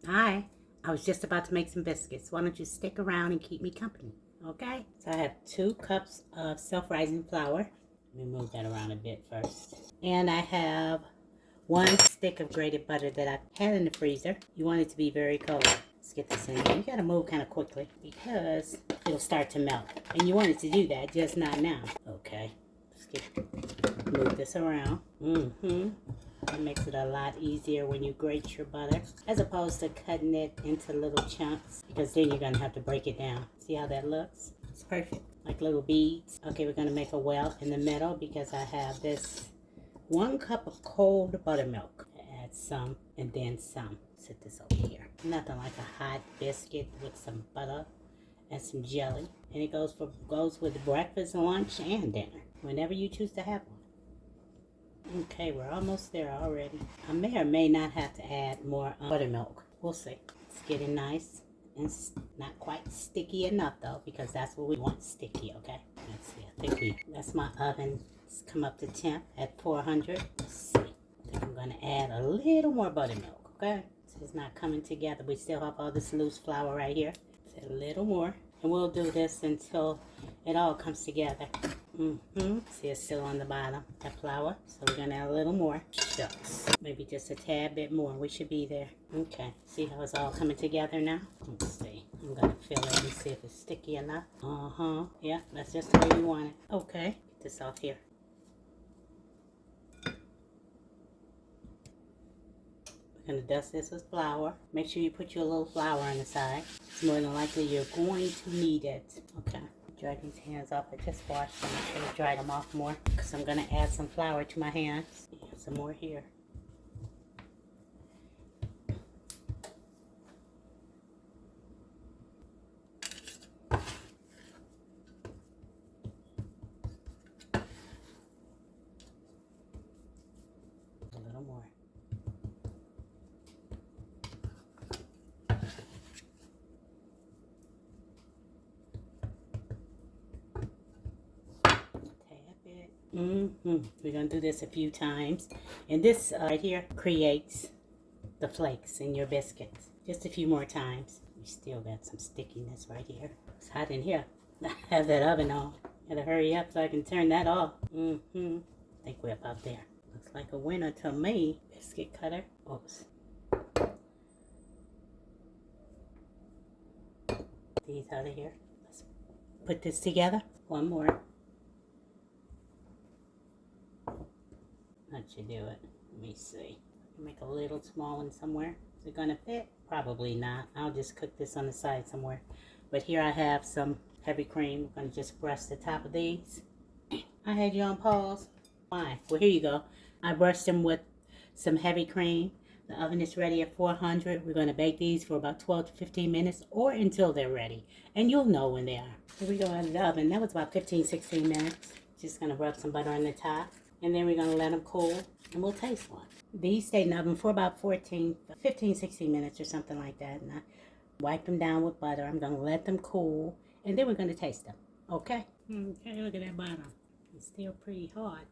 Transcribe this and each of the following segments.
Hi, I was just about to make some biscuits. Why don't you stick around and keep me company, okay? So I have 2 cups of self-rising flour. Let me move that around a bit first. And I have 1 stick of grated butter that I had in the freezer. You want it to be very cold. Let's get this in here. You gotta move kind of quickly because it'll start to melt. And you want it to do that, just not now. Okay, move this around. It makes it a lot easier when you grate your butter as opposed to cutting it into little chunks, because then you're gonna have to break it down. See how that looks? It's perfect, like little beads. Okay, we're gonna make a well in the middle because I have this 1 cup of cold buttermilk. Add some and then some. Set this over here. Nothing like a hot biscuit with some butter and some jelly, and it goes with breakfast, lunch, and dinner, whenever you choose to have one. Okay, we're almost there already. I may or may not have to add more buttermilk. We'll see. It's getting nice and not quite sticky enough though, because that's what we want, sticky. Okay, let's see. That's my oven. It's come up to temp at 400. Let's see. I think I'm gonna add a little more buttermilk. Okay, so it's not coming together. We still have all this loose flour right here. So a little more, and we'll do this until it all comes together. See, it's still on the bottom, that flour. So we're gonna add a little more. Shucks. Maybe just a tad bit more. We should be there. Okay. See how it's all coming together now? Let's see. I'm gonna fill it and see if it's sticky enough. Yeah, that's just the way we want it. Okay. Get this off here. We're gonna dust this with flour. Make sure you put your little flour on the side. It's more than likely you're going to need it. Okay. Dry these hands off. I just washed them. I should have dried them off more because I'm going to add some flour to my hands. Add some more here. A little more. We're going to do this a few times. And this right here creates the flakes in your biscuits. Just a few more times. We still got some stickiness right here. It's hot in here. I have that oven on. Gotta hurry up so I can turn that off. I think we're about there. Looks like a winner to me. Biscuit cutter. Oops. These out of here. Let's put this together. 1 more. That should do it. Let me see. Make a little small one somewhere. Is it gonna fit? Probably not. I'll just cook this on the side somewhere. But here I have some heavy cream. I'm gonna just brush the top of these. I had you on pause. Why? Well, here you go. I brushed them with some heavy cream. The oven is ready at 400. We're gonna bake these for about 12 to 15 minutes or until they're ready. And you'll know when they are. Here we go out of the oven. That was about 15, 16 minutes. Just gonna rub some butter on the top. And then we're going to let them cool, and we'll taste one. These stay in the oven for about 15, 16 minutes or something like that. And I wipe them down with butter. I'm going to let them cool, and then we're going to taste them. Okay? Okay, look at that bottom. It's still pretty hot.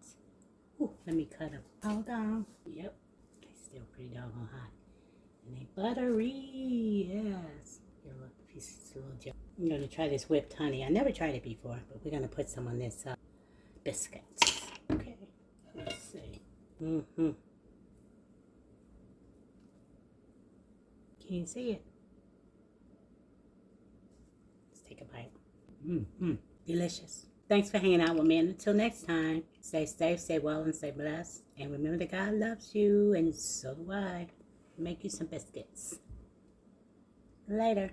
Ooh, let me cut them. Hold on. Yep, they're still pretty doggone hot. And they buttery, yes. Here, look, pieces of little jelly. I'm going to try this whipped honey. I never tried it before, but we're going to put some on this biscuit. Okay. Let's see. Can you see it? Let's take a bite. Delicious. Thanks for hanging out with me. And until next time, stay safe, stay well, and stay blessed. And remember that God loves you, and so do I. Make you some biscuits. Later.